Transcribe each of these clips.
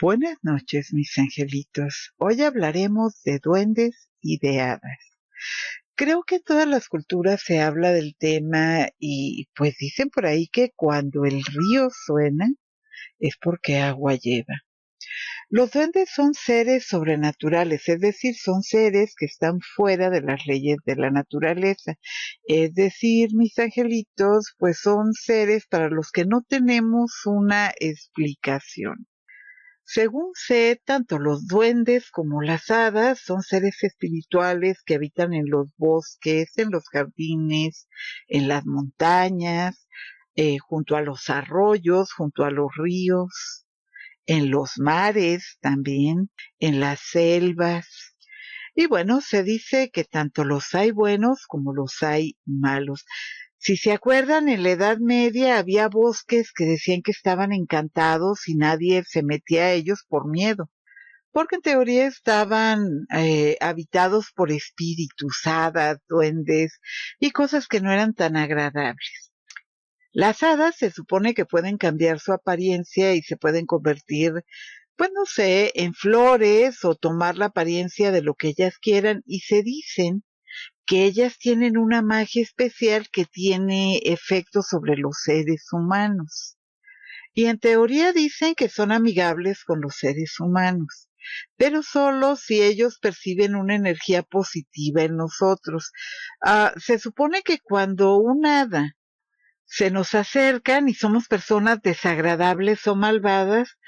Buenas noches, mis angelitos. Hoy hablaremos de duendes y de hadas. Creo que en todas las culturas se habla del tema y pues dicen por ahí que cuando el río suena es porque agua lleva. Los duendes son seres sobrenaturales, es decir, son seres que están fuera de las leyes de la naturaleza. Es decir, mis angelitos, pues son seres para los que no tenemos una explicación. Según sé, tanto los duendes como las hadas son seres espirituales que habitan en los bosques, en los jardines, en las montañas, junto a los arroyos, junto a los ríos, en los mares también, en las selvas. Y bueno, se dice que tanto los hay buenos como los hay malos. Si se acuerdan, en la Edad Media había bosques que decían que estaban encantados y nadie se metía a ellos por miedo, porque en teoría estaban habitados por espíritus, hadas, duendes y cosas que no eran tan agradables. Las hadas se supone que pueden cambiar su apariencia y se pueden convertir, pues no sé, en flores o tomar la apariencia de lo que ellas quieran, y se dicen que ellas tienen una magia especial que tiene efectos sobre los seres humanos. Y en teoría dicen que son amigables con los seres humanos, pero solo si ellos perciben una energía positiva en nosotros. Se supone que cuando un hada se nos acercan y somos personas desagradables o malvadas,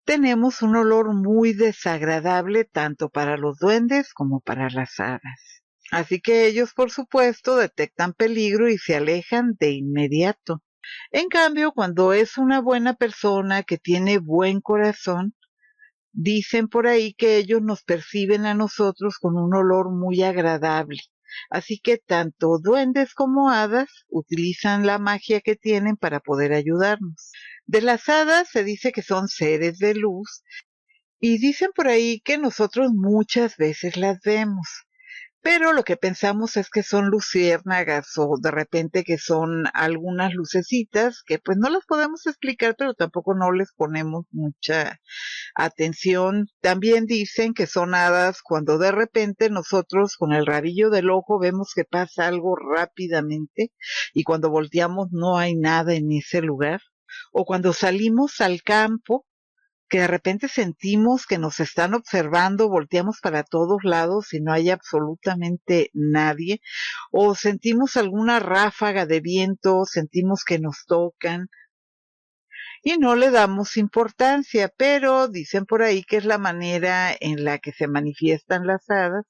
tenemos un olor muy desagradable tanto para los duendes como para las hadas. Así que ellos, por supuesto, detectan peligro y se alejan de inmediato. En cambio, cuando es una buena persona que tiene buen corazón, dicen por ahí que ellos nos perciben a nosotros con un olor muy agradable. Así que tanto duendes como hadas utilizan la magia que tienen para poder ayudarnos. De las hadas se dice que son seres de luz y dicen por ahí que nosotros muchas veces las vemos, pero lo que pensamos es que son luciérnagas o de repente que son algunas lucecitas que pues no las podemos explicar, pero tampoco no les ponemos mucha atención. También dicen que son hadas cuando de repente nosotros con el rabillo del ojo vemos que pasa algo rápidamente y cuando volteamos no hay nada en ese lugar. O cuando salimos al campo que de repente sentimos que nos están observando, volteamos para todos lados y no hay absolutamente nadie, o sentimos alguna ráfaga de viento, sentimos que nos tocan y no le damos importancia, pero dicen por ahí que es la manera en la que se manifiestan las hadas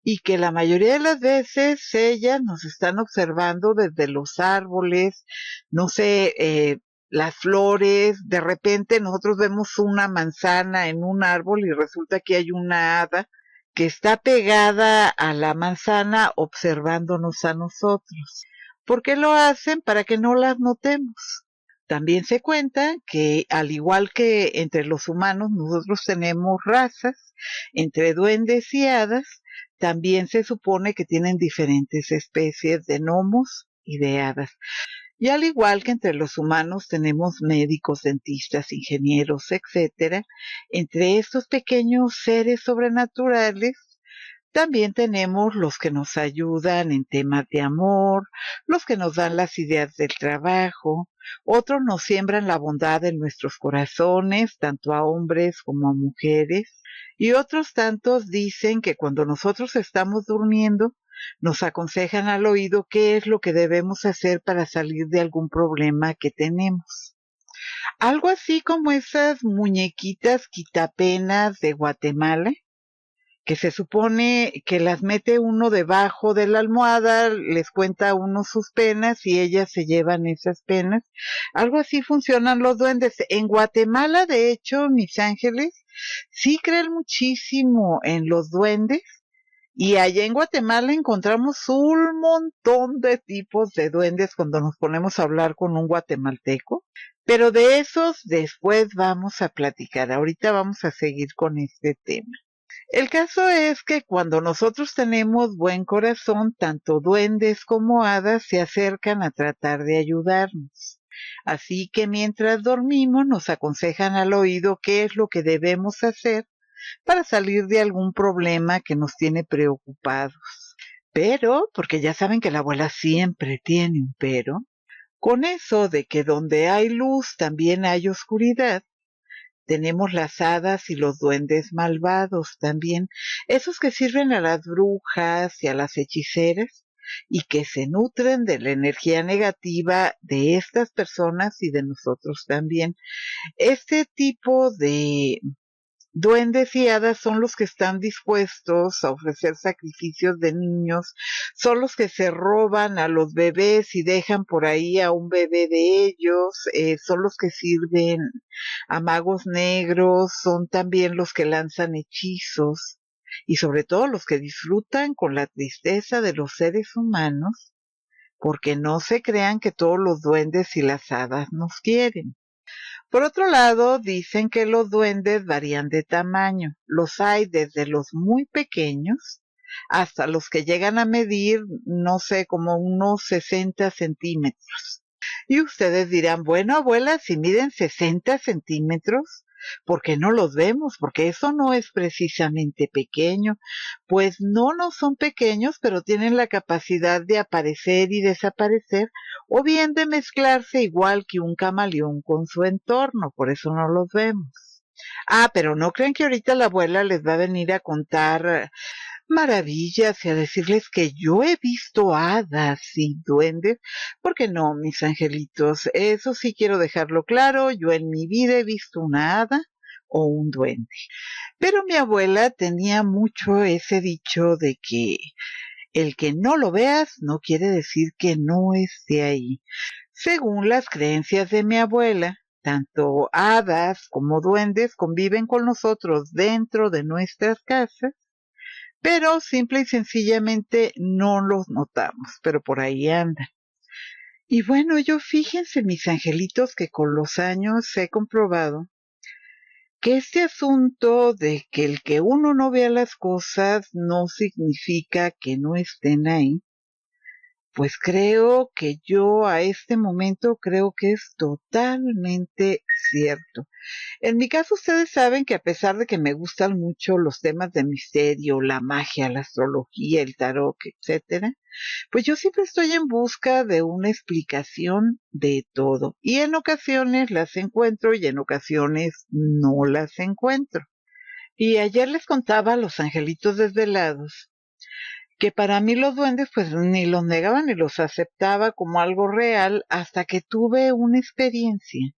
y que la mayoría de las veces ellas nos están observando desde los árboles, no sé, las flores, de repente nosotros vemos una manzana en un árbol y resulta que hay una hada que está pegada a la manzana observándonos a nosotros. ¿Por qué lo hacen? Para que no las notemos. También se cuenta que al igual que entre los humanos nosotros tenemos razas, entre duendes y hadas, también se supone que tienen diferentes especies de gnomos y de hadas. Y al igual que entre los humanos tenemos médicos, dentistas, ingenieros, etcétera, entre estos pequeños seres sobrenaturales también tenemos los que nos ayudan en temas de amor, los que nos dan las ideas del trabajo, otros nos siembran la bondad en nuestros corazones, tanto a hombres como a mujeres, y otros tantos dicen que cuando nosotros estamos durmiendo, nos aconsejan al oído qué es lo que debemos hacer para salir de algún problema que tenemos. Algo así como esas muñequitas quitapenas de Guatemala, que se supone que las mete uno debajo de la almohada, les cuenta a uno sus penas y ellas se llevan esas penas. Algo así funcionan los duendes. En Guatemala, de hecho, mis ángeles, sí creen muchísimo en los duendes. Y allá en Guatemala encontramos un montón de tipos de duendes cuando nos ponemos a hablar con un guatemalteco. Pero de esos después vamos a platicar. Ahorita vamos a seguir con este tema. El caso es que cuando nosotros tenemos buen corazón, tanto duendes como hadas se acercan a tratar de ayudarnos. Así que mientras dormimos nos aconsejan al oído qué es lo que debemos hacer para salir de algún problema que nos tiene preocupados. Pero, porque ya saben que la abuela siempre tiene un pero, con eso de que donde hay luz también hay oscuridad, tenemos las hadas y los duendes malvados también, esos que sirven a las brujas y a las hechiceras y que se nutren de la energía negativa de estas personas y de nosotros también. Este tipo de duendes y hadas son los que están dispuestos a ofrecer sacrificios de niños, son los que se roban a los bebés y dejan por ahí a un bebé de ellos, son los que sirven a magos negros, son también los que lanzan hechizos y sobre todo los que disfrutan con la tristeza de los seres humanos, porque no se crean que todos los duendes y las hadas nos quieren. Por otro lado, dicen que los duendes varían de tamaño. Los hay desde los muy pequeños hasta los que llegan a medir, no sé, como unos 60 centímetros. Y ustedes dirán, bueno, abuela, si miden 60 centímetros, ¿por qué no los vemos? Porque eso no es precisamente pequeño. Pues no, no son pequeños, pero tienen la capacidad de aparecer y desaparecer, o bien de mezclarse igual que un camaleón con su entorno, por eso no los vemos. Ah, pero no crean que ahorita la abuela les va a venir a contar maravillas y a decirles que yo he visto hadas y duendes, porque no, mis angelitos, eso sí quiero dejarlo claro, yo en mi vida he visto una hada o un duende. Pero mi abuela tenía mucho ese dicho de que el que no lo veas no quiere decir que no esté ahí. Según las creencias de mi abuela, tanto hadas como duendes conviven con nosotros dentro de nuestras casas, pero simple y sencillamente no los notamos, pero por ahí andan. Y bueno, yo fíjense, mis angelitos, que con los años he comprobado que este asunto de que el que uno no vea las cosas no significa que no estén ahí, pues creo que yo a este momento creo que es totalmente cierto. En mi caso, ustedes saben que a pesar de que me gustan mucho los temas de misterio, la magia, la astrología, el tarot, etcétera, pues yo siempre estoy en busca de una explicación de todo. Y en ocasiones las encuentro y en ocasiones no las encuentro. Y ayer les contaba a los angelitos desvelados que para mí los duendes pues ni los negaba ni los aceptaba como algo real hasta que tuve una experiencia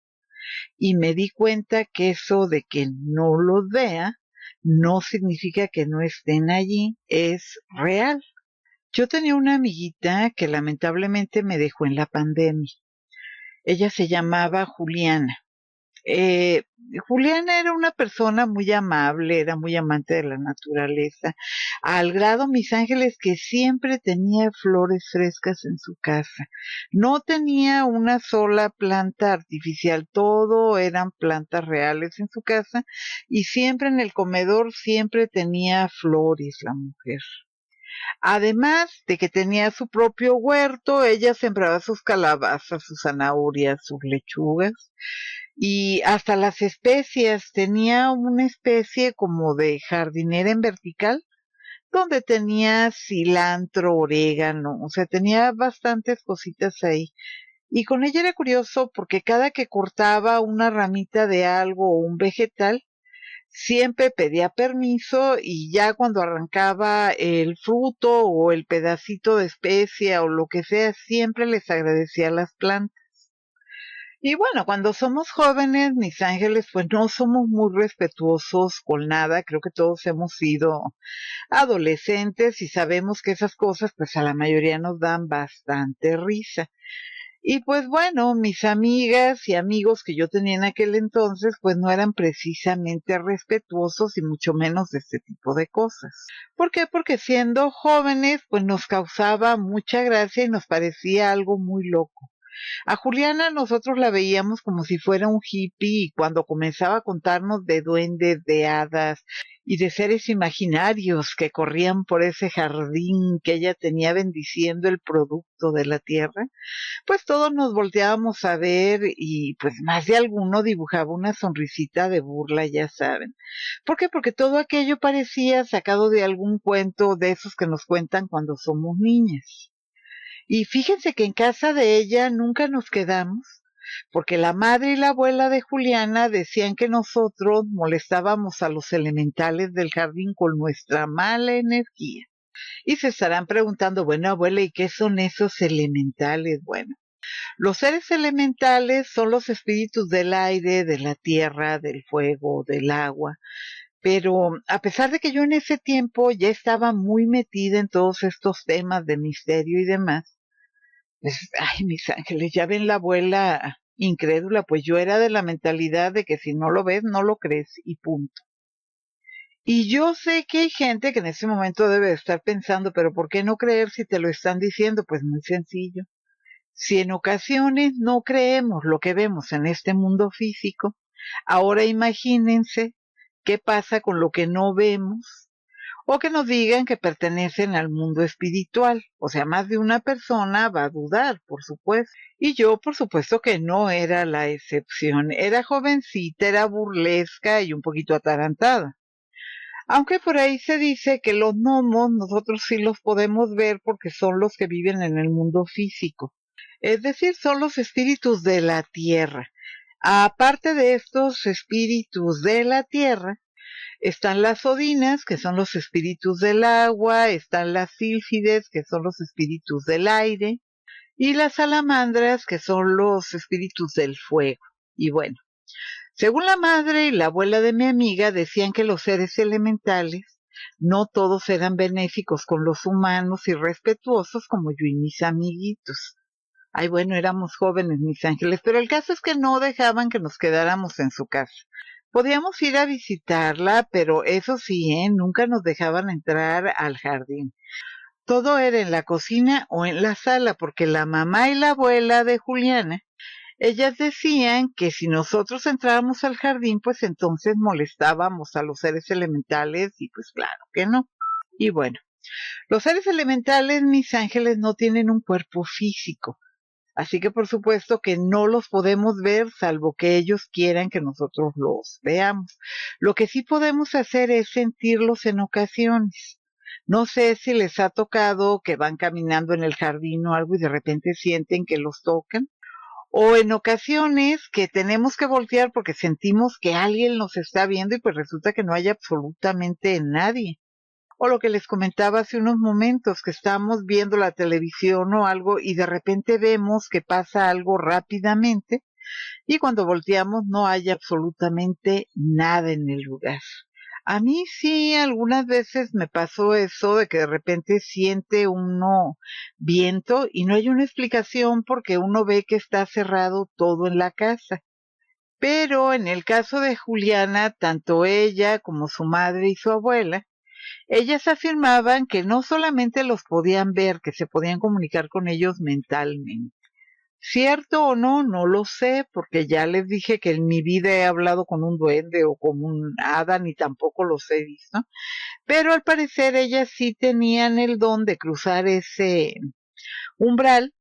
y me di cuenta que eso de que no los vea no significa que no estén allí, es real. Yo tenía una amiguita que lamentablemente me dejó en la pandemia. Ella se llamaba Juliana. Eh, Juliana era una persona muy amable, era muy amante de la naturaleza, al grado, mis ángeles, que siempre tenía flores frescas en su casa. No tenía una sola planta artificial, todo eran plantas reales en su casa y siempre en el comedor siempre tenía flores la mujer. Además de que tenía su propio huerto, ella sembraba sus calabazas, sus zanahorias, sus lechugas y hasta las especias. Tenía una especie como de jardinera en vertical donde tenía cilantro, orégano, o sea, tenía bastantes cositas ahí. Y con ella era curioso porque cada que cortaba una ramita de algo o un vegetal, siempre pedía permiso y ya cuando arrancaba el fruto o el pedacito de especia o lo que sea, siempre les agradecía a las plantas. Y bueno, cuando somos jóvenes, mis ángeles, pues no somos muy respetuosos con nada. Creo que todos hemos sido adolescentes y sabemos que esas cosas, pues a la mayoría nos dan bastante risa. Y pues bueno, mis amigas y amigos que yo tenía en aquel entonces, pues no eran precisamente respetuosos y mucho menos de este tipo de cosas. ¿Por qué? Porque siendo jóvenes, pues nos causaba mucha gracia y nos parecía algo muy loco. A Juliana nosotros la veíamos como si fuera un hippie y cuando comenzaba a contarnos de duendes, de hadas y de seres imaginarios que corrían por ese jardín que ella tenía bendiciendo el producto de la tierra, pues todos nos volteábamos a ver y pues más de alguno dibujaba una sonrisita de burla, ya saben. ¿Por qué? Porque todo aquello parecía sacado de algún cuento de esos que nos cuentan cuando somos niñas. Y fíjense que en casa de ella nunca nos quedamos, porque la madre y la abuela de Juliana decían que nosotros molestábamos a los elementales del jardín con nuestra mala energía. Y se estarán preguntando, bueno, abuela, ¿y qué son esos elementales? Bueno, los seres elementales son los espíritus del aire, de la tierra, del fuego, del agua. Pero a pesar de que yo en ese tiempo ya estaba muy metida en todos estos temas de misterio y demás, pues, ay, mis ángeles, ya ven la abuela incrédula, pues yo era de la mentalidad de que si no lo ves, no lo crees y punto. Y yo sé que hay gente que en ese momento debe estar pensando, pero ¿por qué no creer si te lo están diciendo? Pues muy sencillo. Si en ocasiones no creemos lo que vemos en este mundo físico, ahora imagínense qué pasa con lo que no vemos o que nos digan que pertenecen al mundo espiritual. O sea, más de una persona va a dudar, por supuesto. Y yo, por supuesto que no era la excepción. Era jovencita, era burlesca y un poquito atarantada. Aunque por ahí se dice que los gnomos nosotros sí los podemos ver porque son los que viven en el mundo físico. Es decir, son los espíritus de la tierra. Aparte de estos espíritus de la tierra, están las odinas, que son los espíritus del agua, están las sílfides, que son los espíritus del aire, y las salamandras, que son los espíritus del fuego. Y bueno, según la madre y la abuela de mi amiga, decían que los seres elementales no todos eran benéficos con los humanos y respetuosos como yo y mis amiguitos. Ay, bueno, éramos jóvenes, mis ángeles, pero el caso es que no dejaban que nos quedáramos en su casa. Podíamos ir a visitarla, pero eso sí, nunca nos dejaban entrar al jardín. Todo era en la cocina o en la sala, porque la mamá y la abuela de Juliana, ellas decían que si nosotros entrábamos al jardín, pues entonces molestábamos a los seres elementales y pues claro que no. Y bueno, los seres elementales, mis ángeles, no tienen un cuerpo físico. Así que por supuesto que no los podemos ver salvo que ellos quieran que nosotros los veamos. Lo que sí podemos hacer es sentirlos en ocasiones. No sé si les ha tocado que van caminando en el jardín o algo y de repente sienten que los tocan. O en ocasiones que tenemos que voltear porque sentimos que alguien nos está viendo y pues resulta que no hay absolutamente nadie. O lo que les comentaba hace unos momentos, que estamos viendo la televisión o algo y de repente vemos que pasa algo rápidamente y cuando volteamos no hay absolutamente nada en el lugar. A mí sí, algunas veces me pasó eso de que de repente siente uno viento y no hay una explicación porque uno ve que está cerrado todo en la casa. Pero en el caso de Juliana, tanto ella como su madre y su abuela, ellas afirmaban que no solamente los podían ver, que se podían comunicar con ellos mentalmente. Cierto o no, no lo sé, porque ya les dije que en mi vida he hablado con un duende o con un hada, ni tampoco los he visto, pero al parecer ellas sí tenían el don de cruzar ese umbral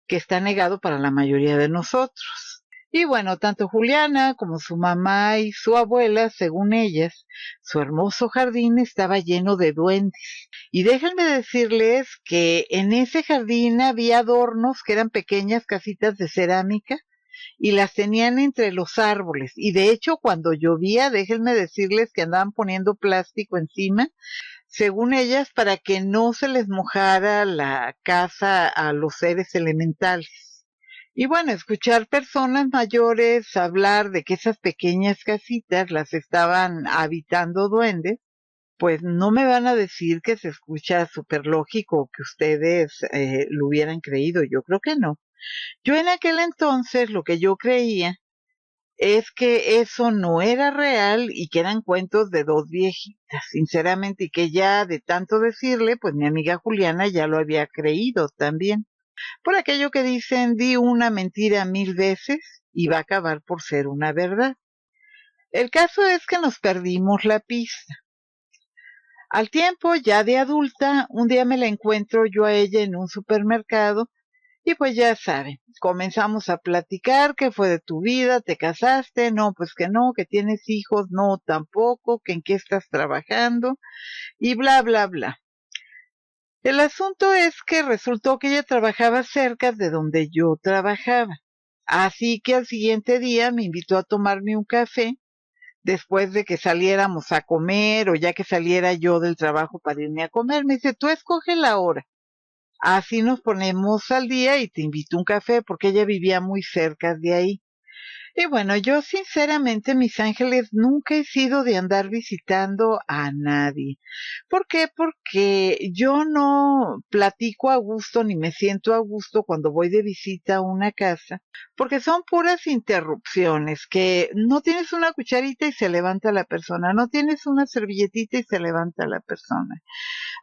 que está negado para la mayoría de nosotros. Y bueno, tanto Juliana como su mamá y su abuela, según ellas, su hermoso jardín estaba lleno de duendes. Y déjenme decirles que en ese jardín había adornos que eran pequeñas casitas de cerámica y las tenían entre los árboles. Y de hecho, cuando llovía, déjenme decirles que andaban poniendo plástico encima, según ellas, para que no se les mojara la casa a los seres elementales. Y bueno, escuchar personas mayores hablar de que esas pequeñas casitas las estaban habitando duendes, pues no me van a decir que se escucha súper lógico que ustedes lo hubieran creído. Yo creo que no. Yo en aquel entonces lo que yo creía es que eso no era real y que eran cuentos de dos viejitas, sinceramente, y que ya de tanto decirle, pues mi amiga Juliana ya lo había creído también. Por aquello que dicen, di una mentira 1000 veces y va a acabar por ser una verdad. El caso es que nos perdimos la pista. Al tiempo, ya de adulta, un día me la encuentro yo a ella en un supermercado y pues ya saben, comenzamos a platicar qué fue de tu vida, te casaste, no, pues que no, que tienes hijos, no, tampoco, que en qué estás trabajando y bla, bla, bla. El asunto es que resultó que ella trabajaba cerca de donde yo trabajaba. Así que al siguiente día me invitó a tomarme un café después de que saliéramos a comer o ya que saliera yo del trabajo para irme a comer. Me dice, tú escoge la hora. Así nos ponemos al día y te invito a un café porque ella vivía muy cerca de ahí. Y bueno, yo sinceramente, mis ángeles, nunca he sido de andar visitando a nadie. ¿Por qué? Porque yo no platico a gusto ni me siento a gusto cuando voy de visita a una casa, porque son puras interrupciones, que no tienes una cucharita y se levanta la persona, no tienes una servilletita y se levanta la persona.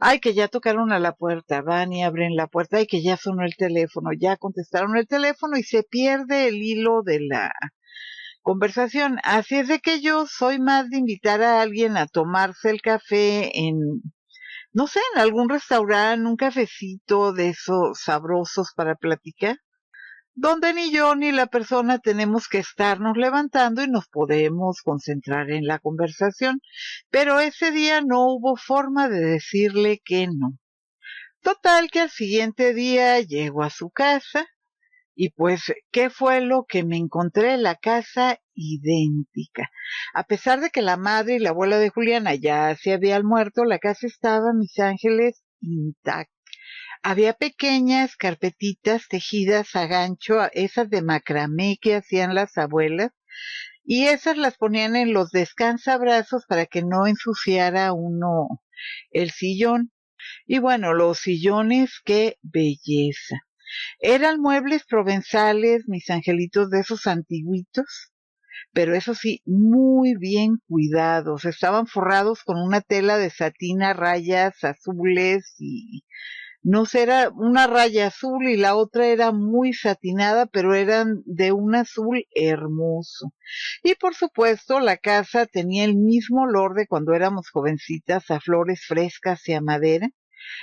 Ay, que ya tocaron a la puerta, van y abren la puerta, ay, que ya sonó el teléfono, ya contestaron el teléfono y se pierde el hilo de la conversación. Así es de que yo soy más de invitar a alguien a tomarse el café en, no sé, en algún restaurante, un cafecito de esos sabrosos para platicar, donde ni yo ni la persona tenemos que estarnos levantando y nos podemos concentrar en la conversación. Pero ese día no hubo forma de decirle que no. Total que al siguiente día llego a su casa y pues, ¿qué fue lo que me encontré? La casa idéntica. A pesar de que la madre y la abuela de Juliana ya se habían muerto, la casa estaba, mis ángeles, intacta. Había pequeñas carpetitas tejidas a gancho, esas de macramé que hacían las abuelas, y esas las ponían en los descansabrazos para que no ensuciara uno el sillón. Y bueno, los sillones, qué belleza. Eran muebles provenzales, mis angelitos, de esos antiguitos, pero eso sí, muy bien cuidados. Estaban forrados con una tela de satín a rayas azules y no sé, era una raya azul y la otra era muy satinada, pero eran de un azul hermoso. Y por supuesto, la casa tenía el mismo olor de cuando éramos jovencitas, a flores frescas y a madera.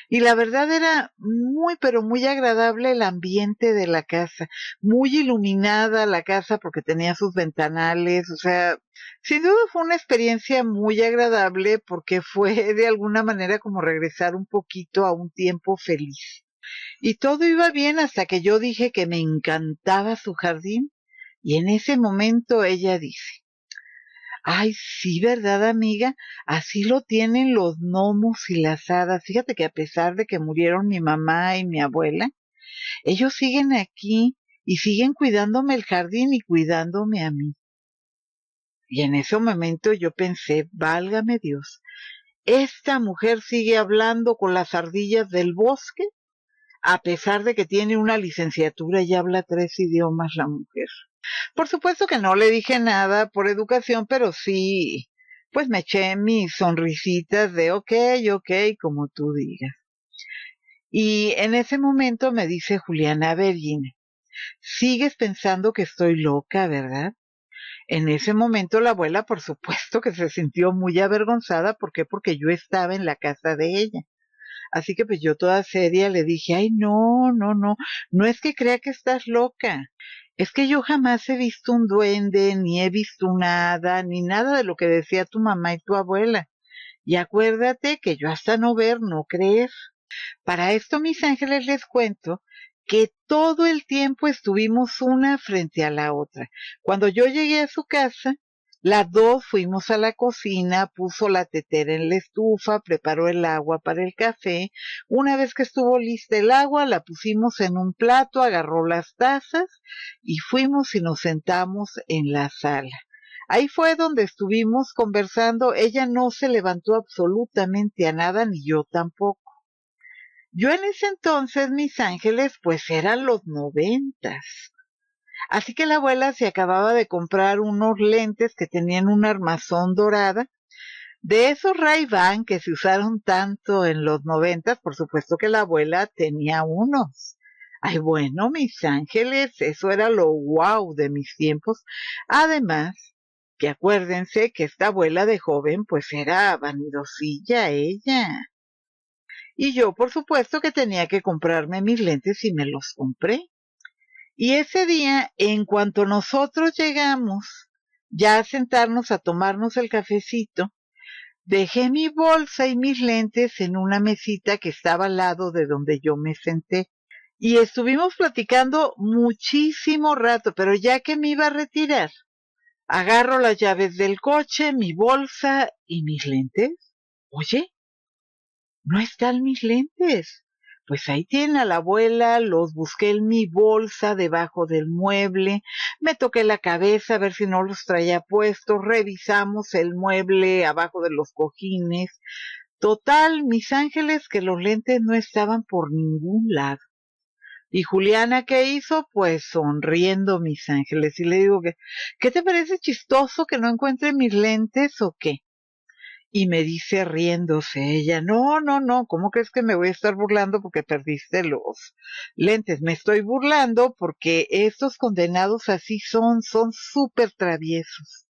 Y la verdad era muy, pero muy agradable el ambiente de la casa, muy iluminada la casa porque tenía sus ventanales, o sea, sin duda fue una experiencia muy agradable porque fue de alguna manera como regresar un poquito a un tiempo feliz. Y todo iba bien hasta que yo dije que me encantaba su jardín y en ese momento ella dice, ay, sí, ¿verdad, amiga? Así lo tienen los gnomos y las hadas. Fíjate que a pesar de que murieron mi mamá y mi abuela, ellos siguen aquí y siguen cuidándome el jardín y cuidándome a mí. Y en ese momento yo pensé, válgame Dios, esta mujer sigue hablando con las ardillas del bosque, a pesar de que tiene una licenciatura y habla 3 idiomas la mujer. Por supuesto que no le dije nada por educación, pero sí, pues me eché mis sonrisitas de ok, ok, como tú digas. Y en ese momento me dice Juliana, a ver, Gina, sigues pensando que estoy loca, ¿verdad? En ese momento la abuela, por supuesto que se sintió muy avergonzada. ¿Por qué? Porque yo estaba en la casa de ella. Así que pues yo toda seria le dije, ay, no, no, no, no es que crea que estás loca. Es que yo jamás he visto un duende, ni he visto nada, ni nada de lo que decía tu mamá y tu abuela. Y acuérdate que yo hasta no ver, no creer. Para esto, mis ángeles, les cuento que todo el tiempo estuvimos una frente a la otra. Cuando yo llegué a su casa, las dos fuimos a la cocina, puso la tetera en la estufa, preparó el agua para el café. Una vez que estuvo lista el agua, la pusimos en un plato, agarró las tazas y fuimos y nos sentamos en la sala. Ahí fue donde estuvimos conversando. Ella no se levantó absolutamente a nada, ni yo tampoco. Yo en ese entonces, mis ángeles, pues eran los 90. Así que la abuela se acababa de comprar unos lentes que tenían una armazón dorada, de esos Ray-Ban que se usaron tanto en los 90. Por supuesto que la abuela tenía unos. Ay, bueno, mis ángeles, eso era lo guau de mis tiempos. Además, que acuérdense que esta abuela de joven pues era vanidosilla ella. Y yo, por supuesto, que tenía que comprarme mis lentes y me los compré. Y ese día, en cuanto nosotros llegamos ya a sentarnos a tomarnos el cafecito, dejé mi bolsa y mis lentes en una mesita que estaba al lado de donde yo me senté. Y estuvimos platicando muchísimo rato, pero ya que me iba a retirar, agarro las llaves del coche, mi bolsa y mis lentes. Oye, no están mis lentes. Pues ahí tiene a la abuela, los busqué en mi bolsa debajo del mueble, me toqué la cabeza a ver si no los traía puestos, revisamos el mueble abajo de los cojines. Total, mis ángeles, que los lentes no estaban por ningún lado. Y Juliana, ¿qué hizo? Pues sonriendo, mis ángeles. Y le digo que, ¿qué te parece chistoso que no encuentre mis lentes o qué? Y me dice riéndose ella, no, no, no, ¿cómo crees que me voy a estar burlando porque perdiste los lentes? Me estoy burlando porque estos condenados así son súper traviesos.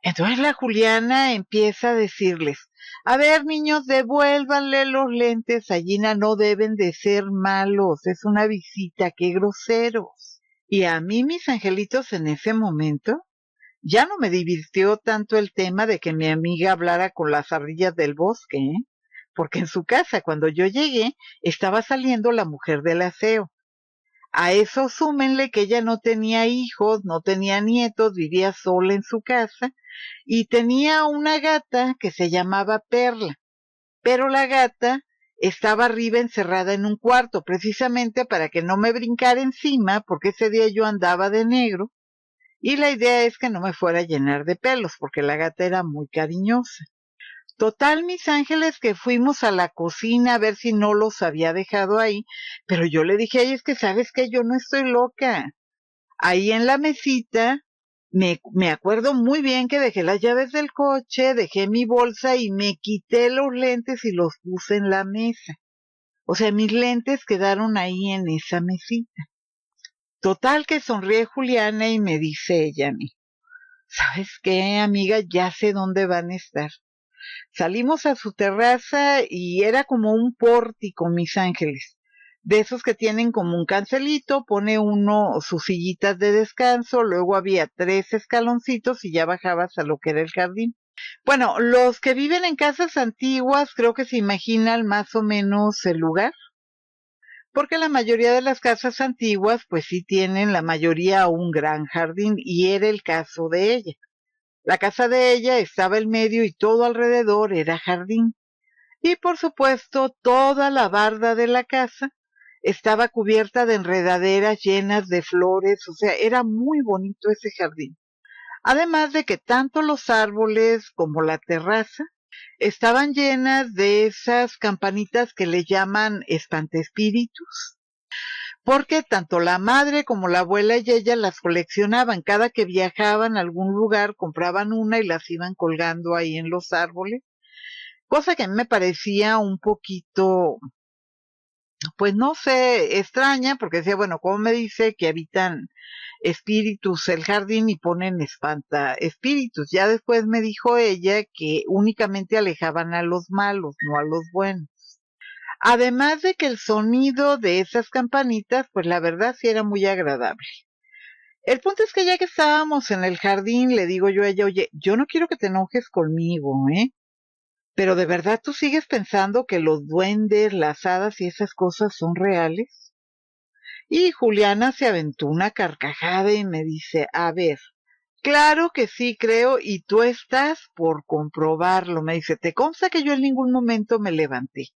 Entonces la Juliana empieza a decirles, a ver niños, devuélvanle los lentes, a Gina no deben de ser malos, es una visita, qué groseros. Y a mí, mis angelitos, en ese momento, ya no me divirtió tanto el tema de que mi amiga hablara con las ardillas del bosque, ¿eh? Porque en su casa, cuando yo llegué, estaba saliendo la mujer del aseo. A eso súmenle que ella no tenía hijos, no tenía nietos, vivía sola en su casa y tenía una gata que se llamaba Perla. Pero la gata estaba arriba encerrada en un cuarto, precisamente para que no me brincara encima, porque ese día yo andaba de negro y la idea es que no me fuera a llenar de pelos, porque la gata era muy cariñosa. Total, mis ángeles, que fuimos a la cocina a ver si no los había dejado ahí, pero yo le dije, ay, es que sabes que yo no estoy loca. Ahí en la mesita, me acuerdo muy bien que dejé las llaves del coche, dejé mi bolsa y me quité los lentes y los puse en la mesa. O sea, mis lentes quedaron ahí en esa mesita. Total que sonríe Juliana y me dice ella a mí, ¿sabes qué, amiga? Ya sé dónde van a estar. Salimos a su terraza y era como un pórtico, mis ángeles. De esos que tienen como un cancelito, pone uno sus sillitas de descanso, luego había 3 escaloncitos y ya bajabas a lo que era el jardín. Bueno, los que viven en casas antiguas creo que se imaginan más o menos el lugar, porque la mayoría de las casas antiguas pues sí tienen la mayoría un gran jardín y era el caso de ella. La casa de ella estaba en medio y todo alrededor era jardín. Y por supuesto toda la barda de la casa estaba cubierta de enredaderas llenas de flores, o sea, era muy bonito ese jardín. Además de que tanto los árboles como la terraza estaban llenas de esas campanitas que le llaman espantespíritus, porque tanto la madre como la abuela y ella las coleccionaban. Cada que viajaban a algún lugar compraban una y las iban colgando ahí en los árboles, cosa que a mí me parecía un poquito, pues no sé, extraña, porque decía, bueno, ¿cómo me dice que habitan espíritus el jardín y ponen espanta espíritus? Ya después me dijo ella que únicamente alejaban a los malos, no a los buenos. Además de que el sonido de esas campanitas, pues la verdad sí era muy agradable. El punto es que ya que estábamos en el jardín, le digo yo a ella, oye, yo no quiero que te enojes conmigo, ¿eh? Pero de verdad tú sigues pensando que los duendes, las hadas y esas cosas son reales. Y Juliana se aventó una carcajada y me dice, a ver, claro que sí creo y tú estás por comprobarlo. Me dice, ¿te consta que yo en ningún momento me levanté?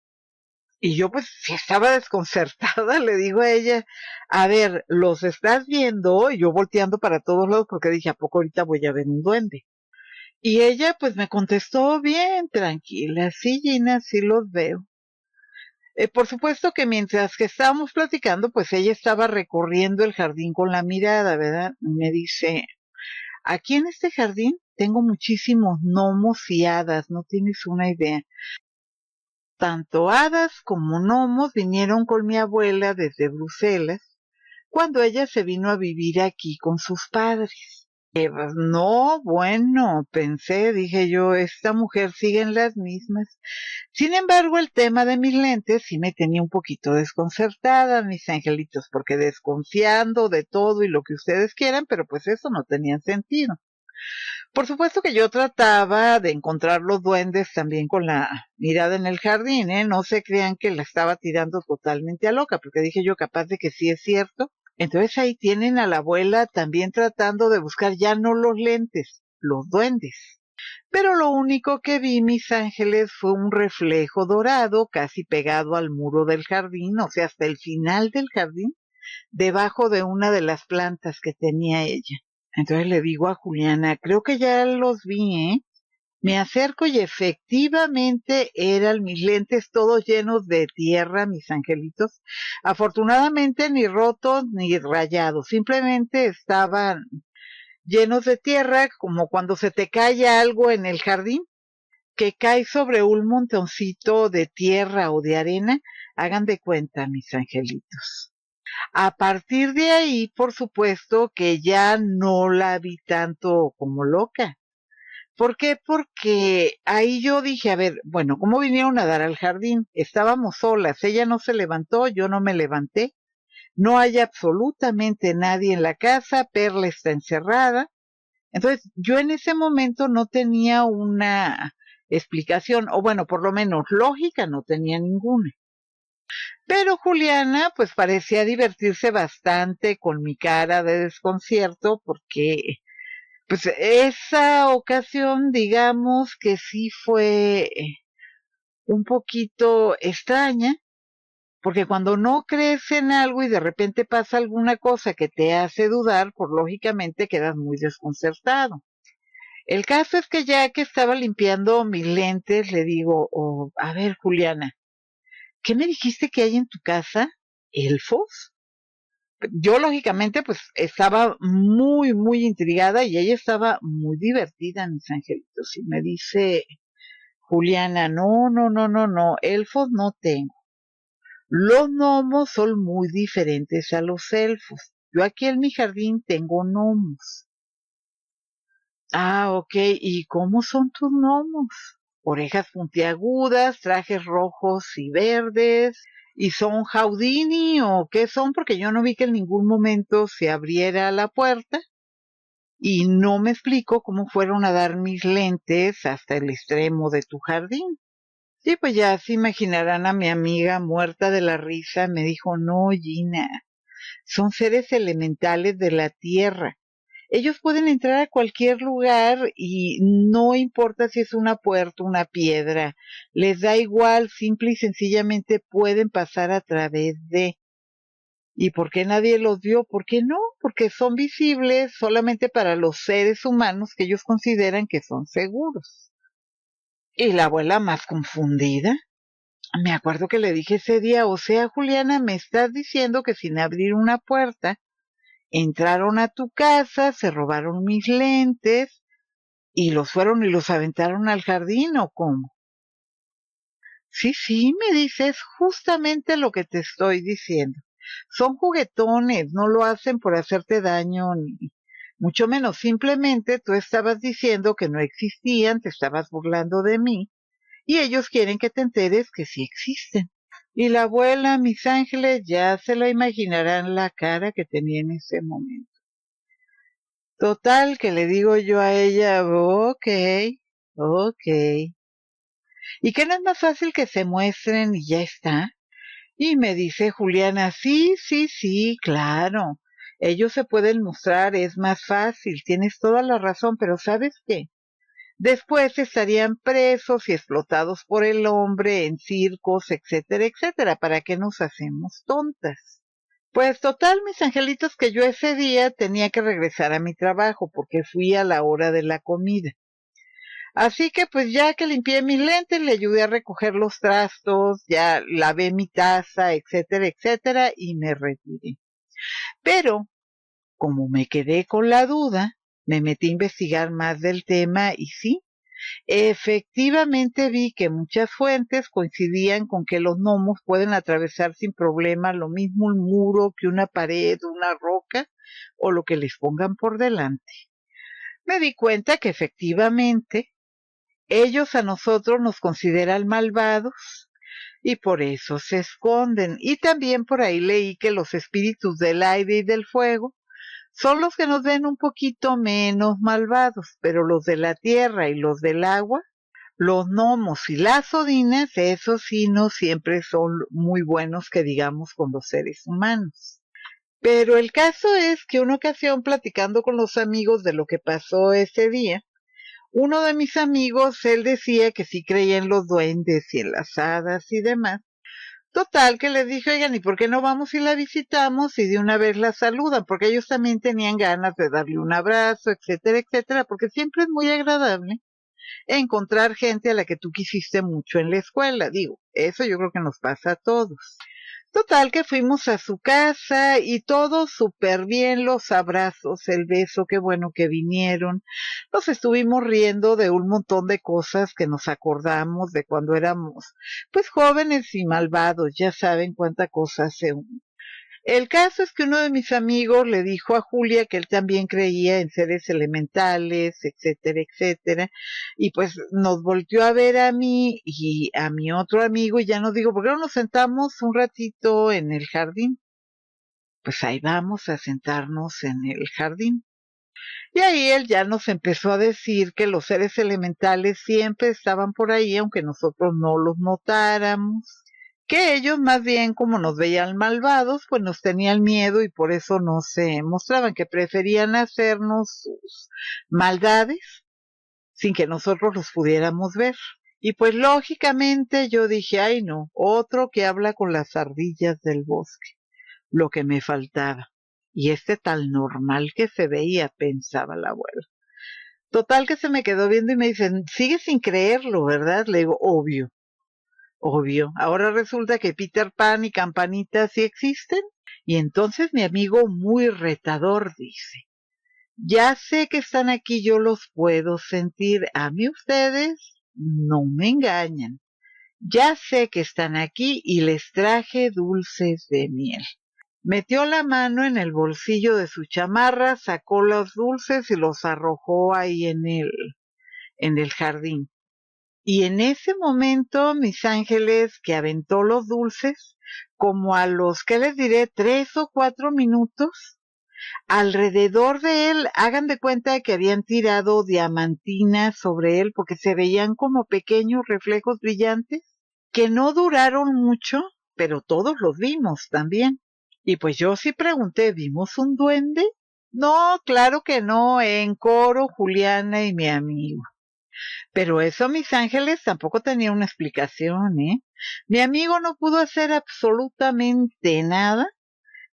Y yo pues si estaba desconcertada, le digo a ella, a ver, ¿los estás viendo? Y yo volteando para todos lados porque dije, ¿a poco ahorita voy a ver un duende? Y ella pues me contestó bien tranquila, sí Gina, sí los veo. Por supuesto que mientras que estábamos platicando, pues ella estaba recorriendo el jardín con la mirada, ¿verdad? Me dice, aquí en este jardín tengo muchísimos gnomos y hadas, no tienes una idea. tanto hadas como gnomos vinieron con mi abuela desde Bruselas cuando ella se vino a vivir aquí con sus padres. Pues, no, bueno, pensé, dije yo, esta mujer sigue en las mismas. Sin embargo, el tema de mis lentes sí me tenía un poquito desconcertada, mis angelitos, porque desconfiando de todo y lo que ustedes quieran, pero pues eso no tenía sentido. Por supuesto que yo trataba de encontrar los duendes también con la mirada en el jardín, ¿eh? No se crean que la estaba tirando totalmente a loca, porque dije yo capaz de que sí es cierto. Entonces ahí tienen a la abuela también tratando de buscar ya no los lentes, los duendes. Pero lo único que vi, mis ángeles, fue un reflejo dorado casi pegado al muro del jardín, o sea, hasta el final del jardín, debajo de una de las plantas que tenía ella. Entonces le digo a Juliana, creo que ya los vi, ¿eh? Me acerco y efectivamente eran mis lentes todos llenos de tierra, mis angelitos. Afortunadamente ni rotos ni rayados, simplemente estaban llenos de tierra, como cuando se te cae algo en el jardín, que cae sobre un montoncito de tierra o de arena. Hagan de cuenta, mis angelitos. A partir de ahí, por supuesto que ya no la vi tanto como loca. ¿Por qué? Porque ahí yo dije, a ver, bueno, ¿cómo vinieron a dar al jardín? Estábamos solas, ella no se levantó, yo no me levanté, no hay absolutamente nadie en la casa, Perla está encerrada. Entonces, yo en ese momento no tenía una explicación, o bueno, por lo menos lógica no tenía ninguna. Pero Juliana, pues parecía divertirse bastante con mi cara de desconcierto, porque pues esa ocasión, digamos que sí fue un poquito extraña, porque cuando no crees en algo y de repente pasa alguna cosa que te hace dudar, pues lógicamente quedas muy desconcertado. El caso es que ya que estaba limpiando mis lentes, le digo, oh, a ver, Juliana, ¿qué me dijiste que hay en tu casa? ¿Elfos? Yo lógicamente pues estaba muy, muy intrigada y ella estaba muy divertida, mis angelitos. Y me dice, Juliana, no, no, no, no, no, elfos no tengo. Los gnomos son muy diferentes a los elfos. Yo aquí en mi jardín tengo gnomos. Ah, ok, ¿y cómo son tus gnomos? Orejas puntiagudas, trajes rojos y verdes. ¿Y son Houdini o qué son? Porque yo no vi que en ningún momento se abriera la puerta y no me explico cómo fueron a dar mis lentes hasta el extremo de tu jardín. Sí, pues ya se imaginarán a mi amiga muerta de la risa, me dijo, no, Gina, son seres elementales de la tierra. Ellos pueden entrar a cualquier lugar y no importa si es una puerta, una piedra, les da igual, simple y sencillamente pueden pasar a través de. ¿Y por qué nadie los vio? ¿Por qué no? Porque son visibles solamente para los seres humanos que ellos consideran que son seguros. Y la abuela más confundida. Me acuerdo que le dije ese día, o sea, Juliana, me estás diciendo que sin abrir una puerta entraron a tu casa, se robaron mis lentes y los fueron y los aventaron al jardín, ¿o cómo? Sí, sí, me dices justamente lo que te estoy diciendo. Son juguetones, no lo hacen por hacerte daño ni mucho menos. Simplemente tú estabas diciendo que no existían, te estabas burlando de mí y ellos quieren que te enteres que sí existen. Y la abuela, mis ángeles, ya se lo imaginarán la cara que tenía en ese momento. Total, que le digo yo a ella, ok, ok. ¿Y qué no es más fácil que se muestren y ya está? Y me dice Juliana, sí, sí, sí, claro. Ellos se pueden mostrar, es más fácil, tienes toda la razón, pero ¿sabes qué? Después estarían presos y explotados por el hombre en circos, etcétera, etcétera. ¿Para qué nos hacemos tontas? Pues total, mis angelitos, que yo ese día tenía que regresar a mi trabajo porque fui a la hora de la comida. Así que pues ya que limpié mis lentes, le ayudé a recoger los trastos, ya lavé mi taza, etcétera, etcétera, y me retiré. Pero, como me quedé con la duda, me metí a investigar más del tema y sí, Efectivamente vi que muchas fuentes coincidían con que los gnomos pueden atravesar sin problema lo mismo un muro que una pared, una roca o lo que les pongan por delante. Me di cuenta que efectivamente ellos a nosotros nos consideran malvados y por eso se esconden. Y también por ahí leí que los espíritus del aire y del fuego son los que nos ven un poquito menos malvados, pero los de la tierra y los del agua, los gnomos y las odinas, esos sí no siempre son muy buenos que digamos con los seres humanos. Pero el caso es que una ocasión platicando con los amigos de lo que pasó ese día, uno de mis amigos, él decía que sí creía en los duendes y en las hadas y demás. Total, que les dije, oigan, ¿y por qué no vamos y la visitamos y de una vez la saludan? Porque ellos también tenían ganas de darle un abrazo, etcétera, etcétera, porque siempre es muy agradable encontrar gente a la que tú quisiste mucho en la escuela. Digo, eso yo creo que nos pasa a todos. Total, que fuimos a su casa y todo súper bien, los abrazos, el beso, qué bueno que vinieron. Nos estuvimos riendo de un montón de cosas que nos acordamos de cuando éramos, pues jóvenes y malvados, ya saben cuánta cosa hace uno. El caso es que uno de mis amigos le dijo a Julia que él también creía en seres elementales, etcétera, etcétera, y pues nos volteó a ver a mí y a mi otro amigo y ya nos dijo, ¿por qué no nos sentamos un ratito en el jardín? Pues ahí vamos a sentarnos en el jardín. Y ahí él ya nos empezó a decir que los seres elementales siempre estaban por ahí, aunque nosotros no los notáramos, que ellos más bien como nos veían malvados, pues nos tenían miedo y por eso no se mostraban, que preferían hacernos sus maldades sin que nosotros los pudiéramos ver. Y pues lógicamente yo dije, ay no, otro que habla con las ardillas del bosque, lo que me faltaba. Y este tal normal que se veía, pensaba la abuela. Total que se me quedó viendo y me dice, sigue sin creerlo, ¿verdad? Le digo, obvio, obvio. Ahora resulta que Peter Pan y Campanita sí existen. Y entonces mi amigo muy retador dice, ya sé que están aquí, yo los puedo sentir. A mí ustedes no me engañan. Ya sé que están aquí y les traje dulces de miel. Metió la mano en el bolsillo de su chamarra, sacó los dulces y los arrojó ahí en el jardín. Y en ese momento, mis ángeles, que aventó los dulces, como a los, ¿qué les diré?, 3 o 4 minutos, alrededor de él, hagan de cuenta que habían tirado diamantinas sobre él porque se veían como pequeños reflejos brillantes, que no duraron mucho, pero todos los vimos también. Y pues yo sí pregunté, ¿vimos un duende? No, claro que no, en coro Juliana y mi amigo. Pero eso, mis ángeles, tampoco tenía una explicación, ¿eh? Mi amigo no pudo hacer absolutamente nada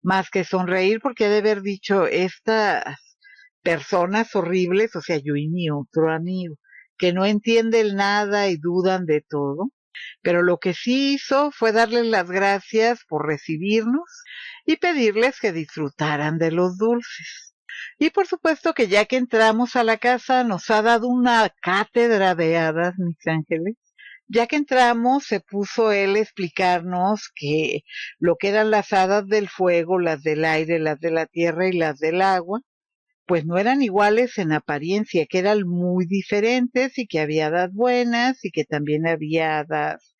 más que sonreír porque ha de haber dicho estas personas horribles, o sea, yo y mi otro amigo, que no entienden nada y dudan de todo. Pero lo que sí hizo fue darles las gracias por recibirnos y pedirles que disfrutaran de los dulces. Y por supuesto que ya que entramos a la casa nos ha dado una cátedra de hadas, mis ángeles. Ya que entramos, se puso él a explicarnos que lo que eran las hadas del fuego, las del aire, las de la tierra y las del agua, pues no eran iguales en apariencia, que eran muy diferentes y que había hadas buenas y que también había hadas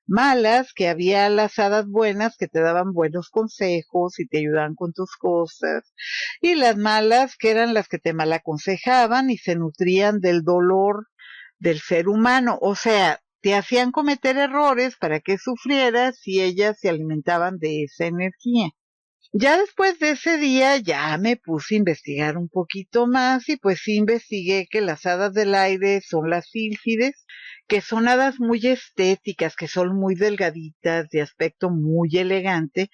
malas, que había las hadas buenas que te daban buenos consejos y te ayudaban con tus cosas, y las malas que eran las que te malaconsejaban y se nutrían del dolor del ser humano, o sea, te hacían cometer errores para que sufrieras y ellas se alimentaban de esa energía. Ya después de ese día ya me puse a investigar un poquito más y pues sí investigué que las hadas del aire son las sílfides, que son hadas muy estéticas, que son muy delgaditas, de aspecto muy elegante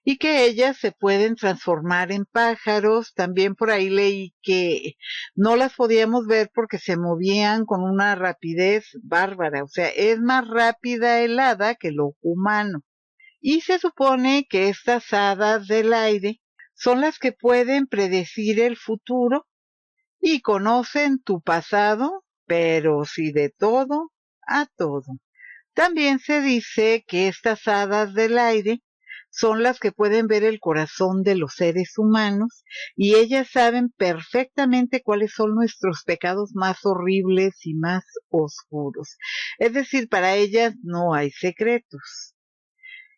y que ellas se pueden transformar en pájaros. También por ahí leí que no las podíamos ver porque se movían con una rapidez bárbara, o sea, es más rápida el hada que el ojo humano. Y se supone que estas hadas del aire son las que pueden predecir el futuro y conocen tu pasado, pero sí de todo a todo. También se dice que estas hadas del aire son las que pueden ver el corazón de los seres humanos y ellas saben perfectamente cuáles son nuestros pecados más horribles y más oscuros. Es decir, para ellas no hay secretos.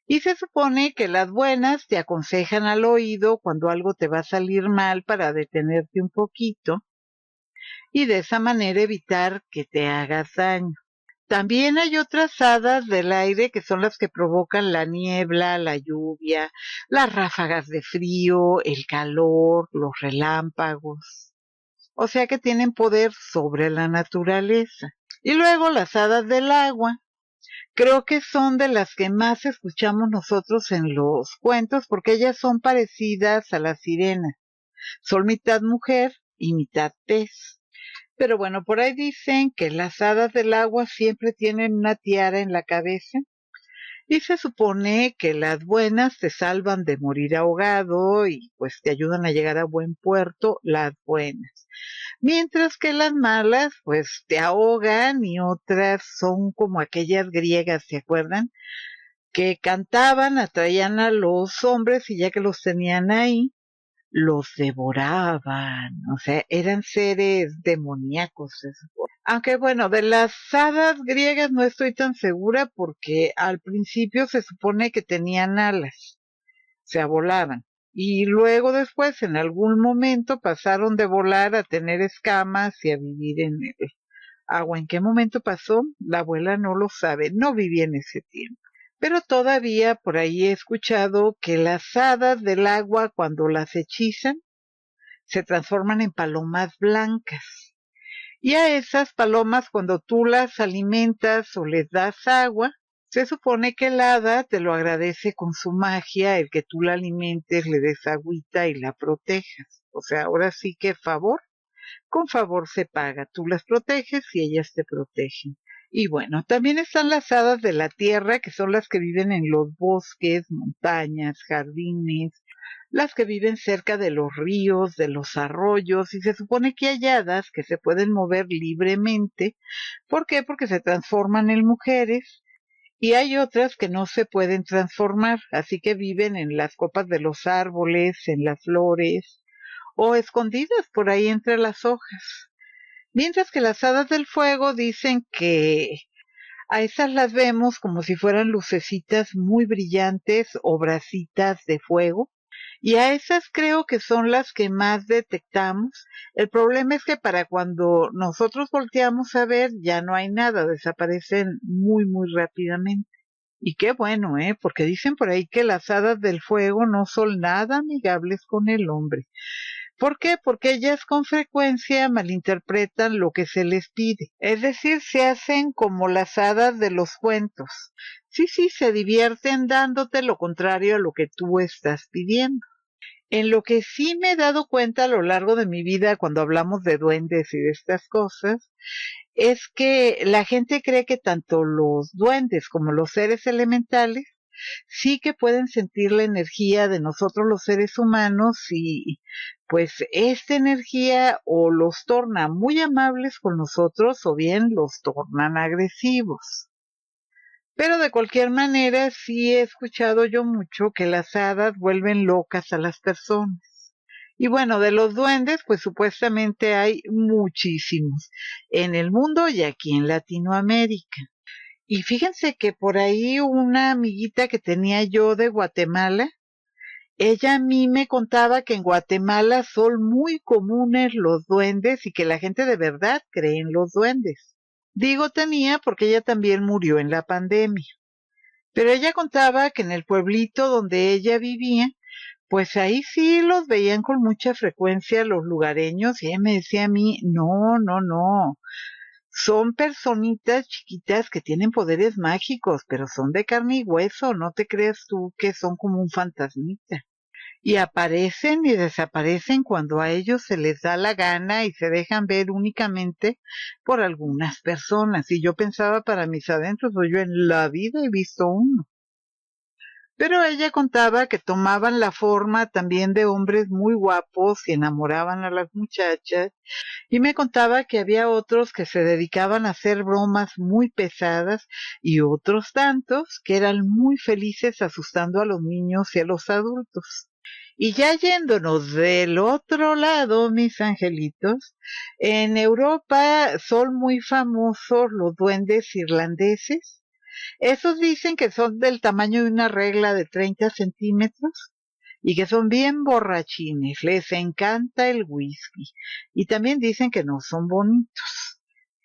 Y se supone que las buenas te aconsejan al oído cuando algo te va a salir mal para detenerte un poquito y de esa manera evitar que te hagas daño. También hay otras hadas del aire que son las que provocan la niebla, la lluvia, las ráfagas de frío, el calor, los relámpagos. O sea que tienen poder sobre la naturaleza. Y luego las hadas del agua. Creo que son de las que más escuchamos nosotros en los cuentos porque ellas son parecidas a la sirena. Son mitad mujer y mitad pez. Pero bueno, por ahí dicen que las hadas del agua siempre tienen una tiara en la cabeza y se supone que las buenas te salvan de morir ahogado y pues te ayudan a llegar a buen puerto, las buenas. Mientras que las malas pues te ahogan y otras son como aquellas griegas, ¿se acuerdan? Que cantaban, atraían a los hombres y ya que los tenían ahí, los devoraban, o sea, eran seres demoníacos. Aunque bueno, de las hadas griegas no estoy tan segura porque al principio se supone que tenían alas, o sea, volaban. Y luego después, en algún momento, pasaron de volar a tener escamas y a vivir en el agua. ¿En qué momento pasó? La abuela no lo sabe, no viví en ese tiempo. Pero todavía por ahí he escuchado que las hadas del agua, cuando las hechizan, se transforman en palomas blancas. Y a esas palomas, cuando tú las alimentas o les das agua, se supone que el hada te lo agradece con su magia, el que tú la alimentes, le des agüita y la protejas. O sea, ahora sí que favor, con favor se paga. Tú las proteges y ellas te protegen. Y bueno, también están las hadas de la tierra, que son las que viven en los bosques, montañas, jardines, las que viven cerca de los ríos, de los arroyos, y se supone que hay hadas que se pueden mover libremente. ¿Por qué? Porque se transforman en mujeres. Y hay otras que no se pueden transformar, así que viven en las copas de los árboles, en las flores, o escondidas por ahí entre las hojas. Mientras que las hadas del fuego dicen que a esas las vemos como si fueran lucecitas muy brillantes o bracitas de fuego. Y a esas creo que son las que más detectamos. El problema es que para cuando nosotros volteamos a ver ya no hay nada, desaparecen muy, muy rápidamente. Y qué bueno, porque dicen por ahí que las hadas del fuego no son nada amigables con el hombre. ¿Por qué? Porque ellas con frecuencia malinterpretan lo que se les pide. Es decir, se hacen como las hadas de los cuentos. Sí, sí, se divierten dándote lo contrario a lo que tú estás pidiendo. En lo que sí me he dado cuenta a lo largo de mi vida cuando hablamos de duendes y de estas cosas, es que la gente cree que tanto los duendes como los seres elementales sí que pueden sentir la energía de nosotros los seres humanos y pues esta energía o los torna muy amables con nosotros o bien los tornan agresivos. Pero de cualquier manera sí he escuchado yo mucho que las hadas vuelven locas a las personas. Y bueno, de los duendes, pues supuestamente hay muchísimos en el mundo y aquí en Latinoamérica. Y fíjense que por ahí una amiguita que tenía yo de Guatemala, ella a mí me contaba que en Guatemala son muy comunes los duendes y que la gente de verdad cree en los duendes. Digo tenía porque ella también murió en la pandemia. Pero ella contaba que en el pueblito donde ella vivía, pues ahí sí los veían con mucha frecuencia los lugareños y ella me decía a mí, no, no, no, son personitas chiquitas que tienen poderes mágicos, pero son de carne y hueso, no te creas tú que son como un fantasmita. Y aparecen y desaparecen cuando a ellos se les da la gana y se dejan ver únicamente por algunas personas. Y yo pensaba para mis adentros, pues yo en la vida he visto uno. Pero ella contaba que tomaban la forma también de hombres muy guapos y enamoraban a las muchachas, y me contaba que había otros que se dedicaban a hacer bromas muy pesadas y otros tantos que eran muy felices asustando a los niños y a los adultos. Y ya yéndonos del otro lado, mis angelitos, en Europa son muy famosos los duendes irlandeses. Esos dicen que son del tamaño de una regla de 30 centímetros y que son bien borrachines, les encanta el whisky. Y también dicen que no son bonitos.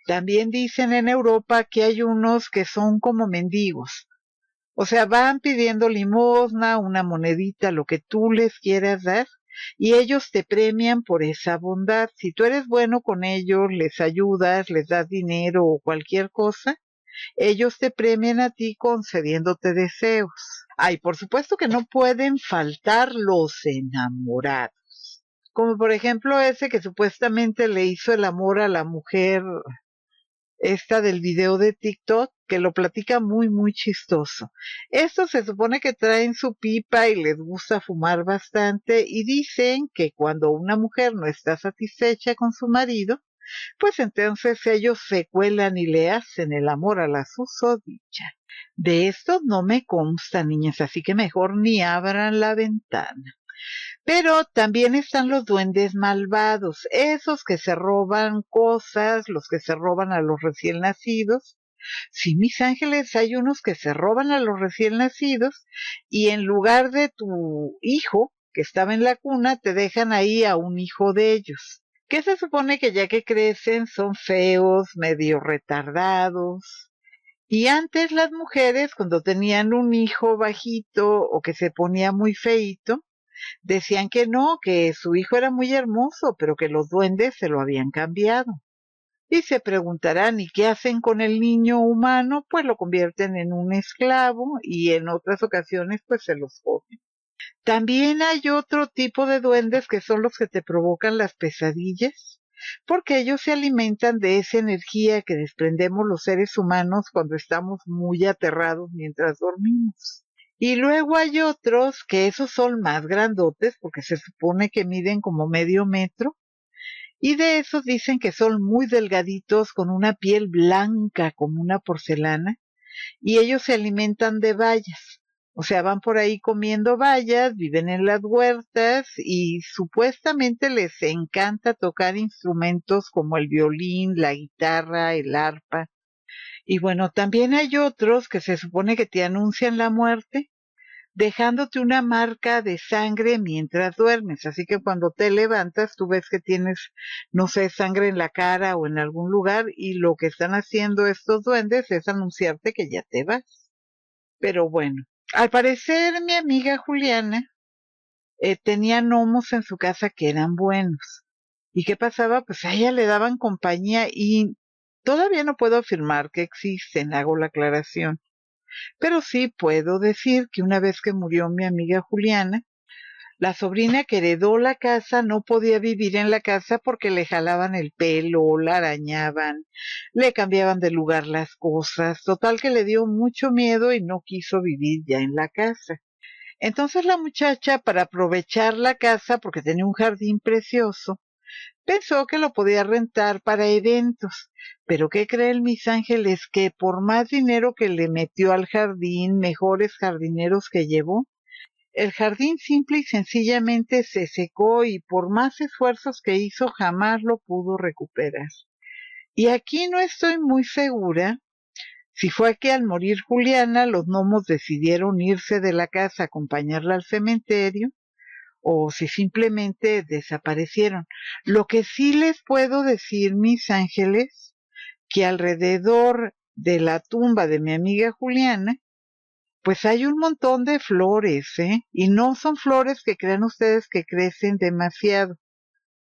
También dicen en Europa que hay unos que son como mendigos. O sea, van pidiendo limosna, una monedita, lo que tú les quieras dar, y ellos te premian por esa bondad. Si tú eres bueno con ellos, les ayudas, les das dinero o cualquier cosa, ellos te premian a ti concediéndote deseos. Ay, por supuesto que no pueden faltar los enamorados. Como por ejemplo ese que supuestamente le hizo el amor a la mujer esta del video de TikTok, que lo platica muy, muy chistoso. Estos se supone que traen su pipa y les gusta fumar bastante y dicen que cuando una mujer no está satisfecha con su marido, pues entonces ellos se cuelan y le hacen el amor a la susodicha. De esto no me consta, niñas, así que mejor ni abran la ventana. Pero también están los duendes malvados, esos que se roban cosas, los que se roban a los recién nacidos. Sí, mis ángeles, hay unos que se roban a los recién nacidos y en lugar de tu hijo que estaba en la cuna, te dejan ahí a un hijo de ellos, que se supone que ya que crecen son feos, medio retardados. Y antes las mujeres, cuando tenían un hijo bajito o que se ponía muy feíto, decían que no, que su hijo era muy hermoso, pero que los duendes se lo habían cambiado. Y se preguntarán, ¿y qué hacen con el niño humano? Pues lo convierten en un esclavo y en otras ocasiones pues se los comen. También hay otro tipo de duendes que son los que te provocan las pesadillas, porque ellos se alimentan de esa energía que desprendemos los seres humanos cuando estamos muy aterrados mientras dormimos. Y luego hay otros que esos son más grandotes porque se supone que miden como medio metro y de esos dicen que son muy delgaditos con una piel blanca como una porcelana y ellos se alimentan de bayas. O sea, van por ahí comiendo bayas, viven en las huertas y supuestamente les encanta tocar instrumentos como el violín, la guitarra, el arpa. Y bueno, también hay otros que se supone que te anuncian la muerte dejándote una marca de sangre mientras duermes. Así que cuando te levantas, tú ves que tienes, no sé, sangre en la cara o en algún lugar y lo que están haciendo estos duendes es anunciarte que ya te vas. Pero bueno, al parecer mi amiga Juliana tenía gnomos en su casa que eran buenos. ¿Y qué pasaba? Pues a ella le daban compañía y todavía no puedo afirmar que existen, hago la aclaración. Pero sí puedo decir que una vez que murió mi amiga Juliana, la sobrina que heredó la casa no podía vivir en la casa porque le jalaban el pelo, la arañaban, le cambiaban de lugar las cosas, total que le dio mucho miedo y no quiso vivir ya en la casa. Entonces la muchacha, para aprovechar la casa porque tenía un jardín precioso, pensó que lo podía rentar para eventos. Pero ¿qué creen mis ángeles? Que por más dinero que le metió al jardín, mejores jardineros que llevó, el jardín simple y sencillamente se secó y por más esfuerzos que hizo jamás lo pudo recuperar. Y aquí no estoy muy segura si fue que al morir Juliana los gnomos decidieron irse de la casa a acompañarla al cementerio o si simplemente desaparecieron. Lo que sí les puedo decir, mis ángeles, que alrededor de la tumba de mi amiga Juliana, pues hay un montón de flores, ¿eh? Y no son flores que crean ustedes que crecen demasiado.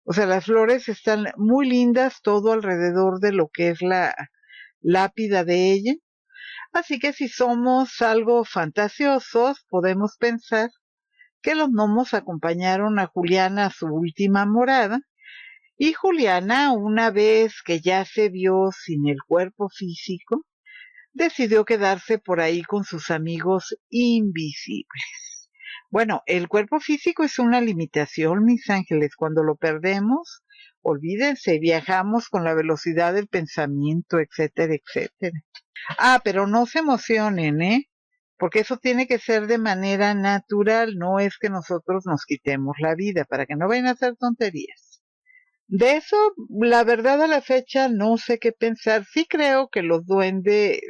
O sea, las flores están muy lindas todo alrededor de lo que es la lápida de ella. Así que si somos algo fantasiosos, podemos pensar que los gnomos acompañaron a Juliana a su última morada, y Juliana, una vez que ya se vio sin el cuerpo físico, decidió quedarse por ahí con sus amigos invisibles. Bueno, el cuerpo físico es una limitación, mis ángeles. Cuando lo perdemos, olvídense, viajamos con la velocidad del pensamiento, etcétera, etcétera. Ah, pero no se emocionen, ¿eh? Porque eso tiene que ser de manera natural, no es que nosotros nos quitemos la vida, para que no vayan a hacer tonterías. De eso, la verdad a la fecha no sé qué pensar. Sí creo que los duendes,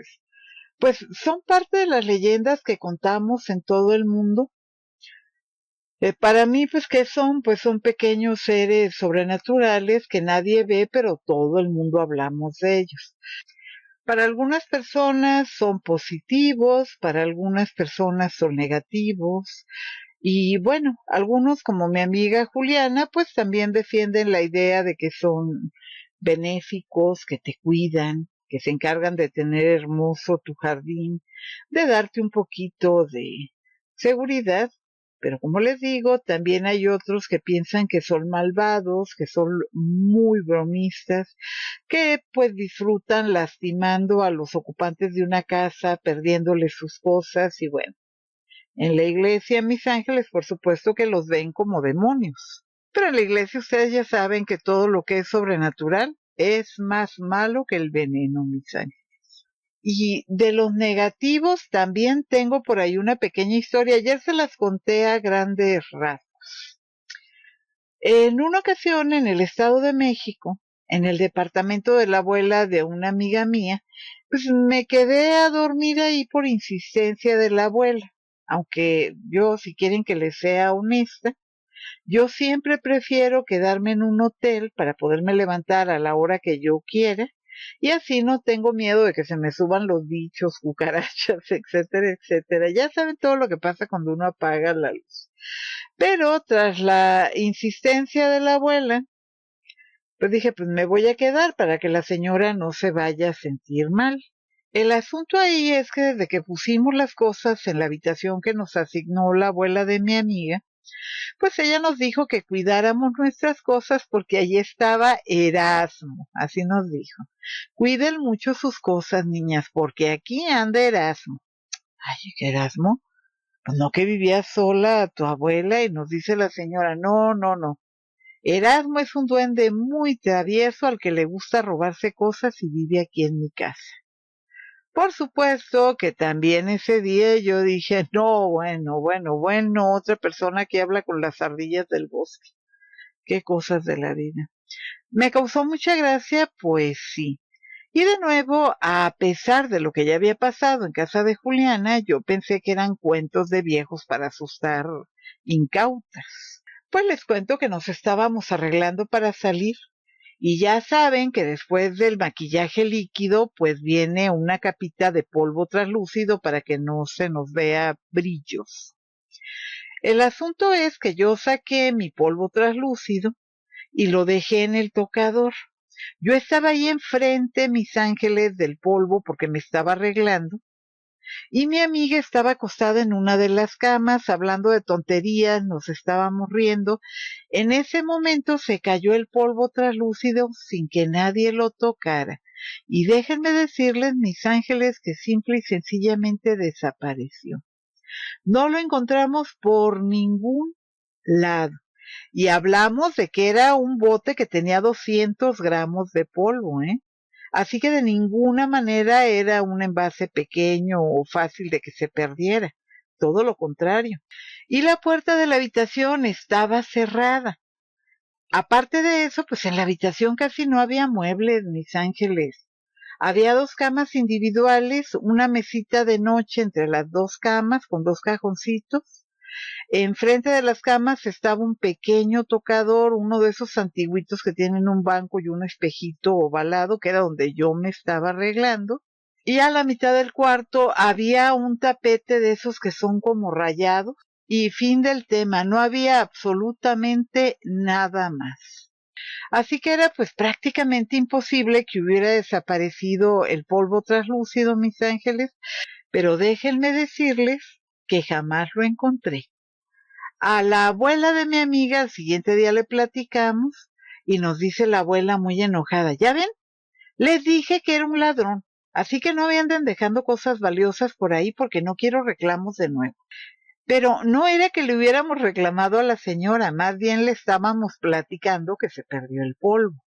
pues son parte de las leyendas que contamos en todo el mundo. Para mí, pues, ¿qué son? Pues son pequeños seres sobrenaturales que nadie ve, pero todo el mundo hablamos de ellos. Para algunas personas son positivos, para algunas personas son negativos. Y bueno, algunos como mi amiga Juliana, pues también defienden la idea de que son benéficos, que te cuidan, que se encargan de tener hermoso tu jardín, de darte un poquito de seguridad. Pero como les digo, también hay otros que piensan que son malvados, que son muy bromistas, que pues disfrutan lastimando a los ocupantes de una casa, perdiéndoles sus cosas y bueno. En la iglesia, mis ángeles, por supuesto que los ven como demonios. Pero en la iglesia ustedes ya saben que todo lo que es sobrenatural es más malo que el veneno, mis ángeles. Y de los negativos también tengo por ahí una pequeña historia. Ayer se las conté a grandes rasgos. En una ocasión en el Estado de México, en el departamento de la abuela de una amiga mía, pues me quedé a dormir ahí por insistencia de la abuela. Aunque yo, si quieren que les sea honesta, yo siempre prefiero quedarme en un hotel para poderme levantar a la hora que yo quiera y así no tengo miedo de que se me suban los bichos, cucarachas, etcétera, etcétera. Ya saben todo lo que pasa cuando uno apaga la luz. Pero tras la insistencia de la abuela, pues dije, pues me voy a quedar para que la señora no se vaya a sentir mal. El asunto ahí es que desde que pusimos las cosas en la habitación que nos asignó la abuela de mi amiga, pues ella nos dijo que cuidáramos nuestras cosas porque allí estaba Erasmo, así nos dijo. Cuiden mucho sus cosas, niñas, porque aquí anda Erasmo. Ay, ¿qué Erasmo? Pues no que vivía sola tu abuela y nos dice la señora, no, no, no. Erasmo es un duende muy travieso al que le gusta robarse cosas y vive aquí en mi casa. Por supuesto que también ese día yo dije, no, bueno, otra persona que habla con las ardillas del bosque. Qué cosas de la vida. Me causó mucha gracia, pues sí. Y de nuevo, a pesar de lo que ya había pasado en casa de Juliana, yo pensé que eran cuentos de viejos para asustar incautas. Pues les cuento que nos estábamos arreglando para salir. Y ya saben que después del maquillaje líquido, pues viene una capita de polvo translúcido para que no se nos vea brillos. El asunto es que yo saqué mi polvo translúcido y lo dejé en el tocador. Yo estaba ahí enfrente, mis ángeles, del polvo porque me estaba arreglando y mi amiga estaba acostada en una de las camas hablando de tonterías, nos estábamos riendo. En ese momento se cayó el polvo translúcido sin que nadie lo tocara. Y déjenme decirles, mis ángeles, que simple y sencillamente desapareció. No lo encontramos por ningún lado. Y hablamos de que era un bote que tenía 200 gramos de polvo, ¿eh? Así que de ninguna manera era un envase pequeño o fácil de que se perdiera. Todo lo contrario. Y la puerta de la habitación estaba cerrada. Aparte de eso, pues en la habitación casi no había muebles, mis ángeles. Había 2 camas individuales, una mesita de noche entre las 2 camas con 2 cajoncitos. Enfrente de las camas estaba un pequeño tocador, uno de esos antiguitos que tienen un banco y un espejito ovalado, que era donde yo me estaba arreglando. Y a la mitad del cuarto había un tapete de esos que son como rayados. Y fin del tema, no había absolutamente nada más. Así que era pues prácticamente imposible que hubiera desaparecido el polvo translúcido, mis ángeles, pero déjenme decirles que jamás lo encontré. A la abuela de mi amiga al siguiente día le platicamos y nos dice la abuela muy enojada, ¿ya ven? Les dije que era un ladrón. Así que no me anden dejando cosas valiosas por ahí porque no quiero reclamos de nuevo. Pero no era que le hubiéramos reclamado a la señora, más bien le estábamos platicando que se perdió el polvo.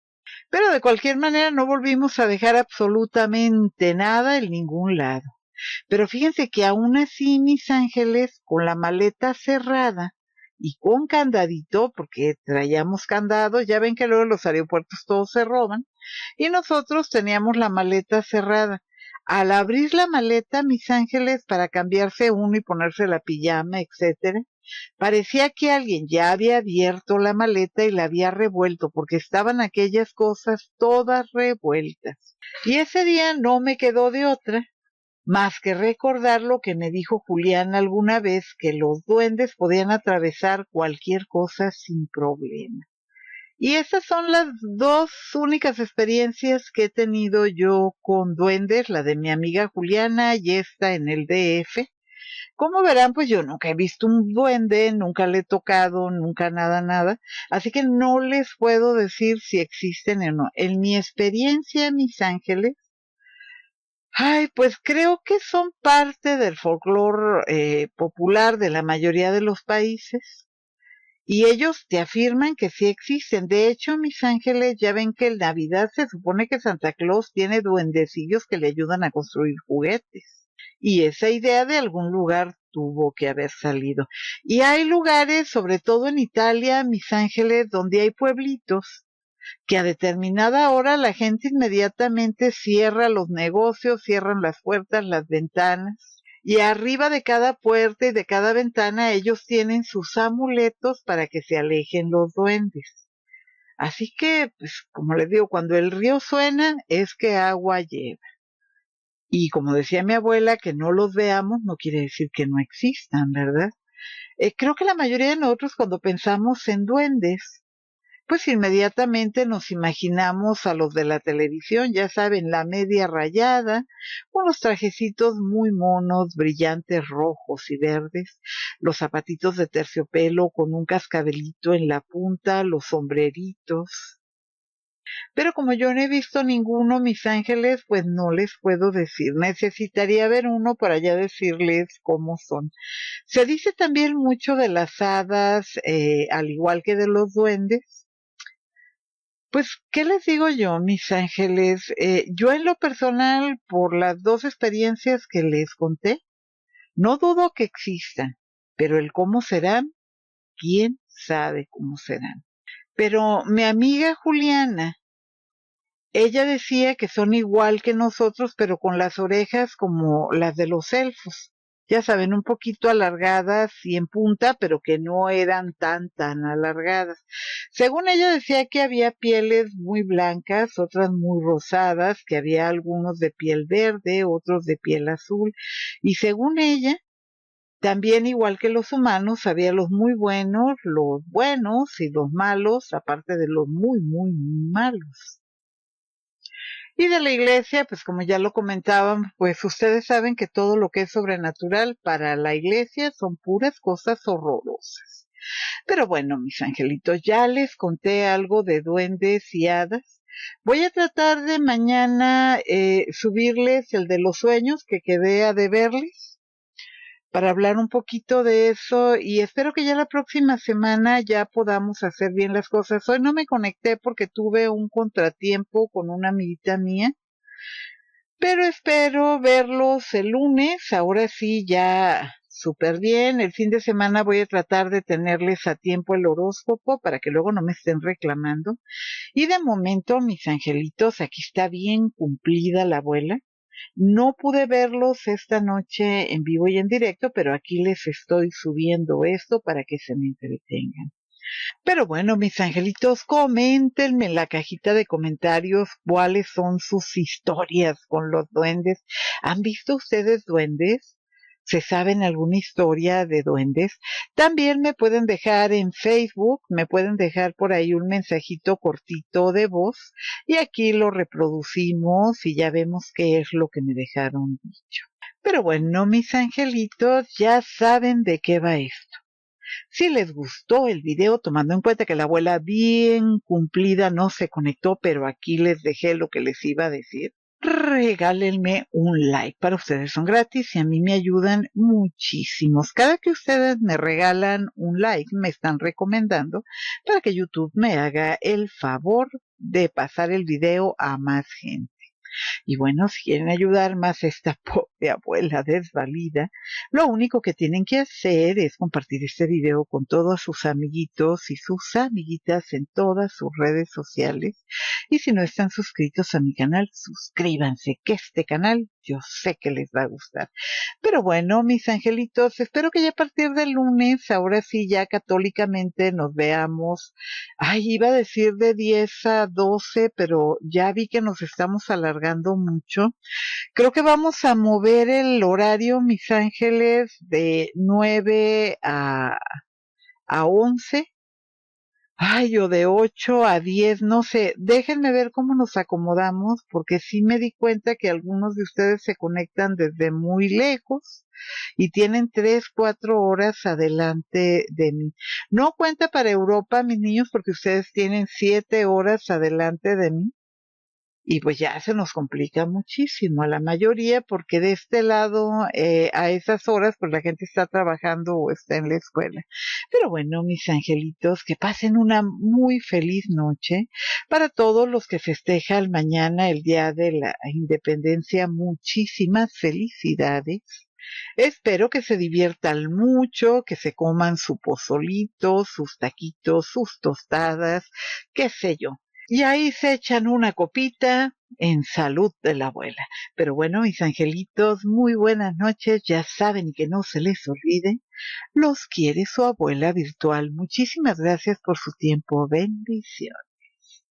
Pero de cualquier manera no volvimos a dejar absolutamente nada en ningún lado. Pero fíjense que aún así, mis ángeles, con la maleta cerrada y con candadito, porque traíamos candado, ya ven que luego los aeropuertos todos se roban, y nosotros teníamos la maleta cerrada. Al abrir la maleta, mis ángeles, para cambiarse uno y ponerse la pijama, etcétera, parecía que alguien ya había abierto la maleta y la había revuelto, porque estaban aquellas cosas todas revueltas. Y ese día no me quedó de otra más que recordar lo que me dijo Julián alguna vez, que los duendes podían atravesar cualquier cosa sin problema. Y esas son las dos únicas experiencias que he tenido yo con duendes, la de mi amiga Juliana y esta en el DF. Como verán, pues yo nunca he visto un duende, nunca le he tocado, nunca nada, nada. Así que no les puedo decir si existen o no. En mi experiencia, mis ángeles, ay, pues creo que son parte del folclore popular de la mayoría de los países. Y ellos te afirman que sí existen. De hecho, mis ángeles, ya ven que en Navidad se supone que Santa Claus tiene duendecillos que le ayudan a construir juguetes. Y esa idea de algún lugar tuvo que haber salido. Y hay lugares, sobre todo en Italia, mis ángeles, donde hay pueblitos que a determinada hora la gente inmediatamente cierra los negocios, cierran las puertas, las ventanas. Y arriba de cada puerta y de cada ventana ellos tienen sus amuletos para que se alejen los duendes. Así que, pues, como les digo, cuando el río suena es que agua lleva. Y como decía mi abuela, que no los veamos no quiere decir que no existan, ¿verdad? Creo que la mayoría de nosotros cuando pensamos en duendes, pues inmediatamente nos imaginamos a los de la televisión, ya saben, la media rayada, unos trajecitos muy monos, brillantes rojos y verdes, los zapatitos de terciopelo con un cascabelito en la punta, los sombreritos. Pero como yo no he visto ninguno, mis ángeles, pues no les puedo decir. Necesitaría ver uno para ya decirles cómo son. Se dice también mucho de las hadas, al igual que de los duendes. Pues, ¿qué les digo yo, mis ángeles? Yo en lo personal, por las dos experiencias que les conté, no dudo que existan, pero el cómo serán, quién sabe cómo serán. Pero mi amiga Juliana, ella decía que son igual que nosotros, pero con las orejas como las de los elfos. Ya saben, un poquito alargadas y en punta, pero que no eran tan alargadas. Según ella decía que había pieles muy blancas, otras muy rosadas, que había algunos de piel verde, otros de piel azul. Y según ella, también igual que los humanos, había los muy buenos y los malos, aparte de los muy malos. Y de la iglesia, pues como ya lo comentaban, pues ustedes saben que todo lo que es sobrenatural para la iglesia son puras cosas horrorosas. Pero bueno, mis angelitos, ya les conté algo de duendes y hadas. Voy a tratar de mañana subirles el de los sueños que quedé a deberles para hablar un poquito de eso y espero que ya la próxima semana ya podamos hacer bien las cosas. Hoy no me conecté porque tuve un contratiempo con una amiguita mía, pero espero verlos el lunes, ahora sí ya súper bien. El fin de semana voy a tratar de tenerles a tiempo el horóscopo para que luego no me estén reclamando. Y de momento, mis angelitos, aquí está bien cumplida la abuela. No pude verlos esta noche en vivo y en directo, pero aquí les estoy subiendo esto para que se me entretengan. Pero bueno, mis angelitos, coméntenme en la cajita de comentarios cuáles son sus historias con los duendes. ¿Han visto ustedes duendes? ¿Se saben alguna historia de duendes? También me pueden dejar en Facebook, me pueden dejar por ahí un mensajito cortito de voz y aquí lo reproducimos y ya vemos qué es lo que me dejaron dicho. Pero bueno, mis angelitos, ya saben de qué va esto. Si les gustó el video, tomando en cuenta que la abuela bien cumplida no se conectó, pero aquí les dejé lo que les iba a decir. regálenme un like. Para ustedes son gratis y a mí me ayudan muchísimos. Cada que ustedes me regalan un like, me están recomendando para que YouTube me haga el favor de pasar el video a más gente. Y bueno, si quieren ayudar más a esta pobre abuela desvalida, lo único que tienen que hacer es compartir este video con todos sus amiguitos y sus amiguitas en todas sus redes sociales. Y si no están suscritos a mi canal, suscríbanse, que este canal yo sé que les va a gustar. Pero bueno, mis angelitos, espero que ya a partir del lunes, ahora sí ya católicamente nos veamos. Ay, iba a decir de 10 a 12, pero ya vi que nos estamos alargando mucho. Creo que vamos a mover el horario, mis ángeles, de 9 a 11. Ay, o de 8 a 10, no sé, déjenme ver cómo nos acomodamos, porque sí me di cuenta que algunos de ustedes se conectan desde muy lejos y tienen 3, 4 horas adelante de mí. No cuenta para Europa, mis niños, porque ustedes tienen 7 horas adelante de mí. Y pues ya se nos complica muchísimo a la mayoría porque de este lado a esas horas pues la gente está trabajando o está en la escuela. Pero bueno, mis angelitos, que pasen una muy feliz noche. Para todos los que festejan mañana el Día de la Independencia, muchísimas felicidades. Espero que se diviertan mucho, que se coman su pozolito, sus taquitos, sus tostadas, qué sé yo. Y ahí se echan una copita en salud de la abuela. Pero bueno, mis angelitos, muy buenas noches. Ya saben y que no se les olvide, los quiere su abuela virtual. Muchísimas gracias por su tiempo. Bendiciones.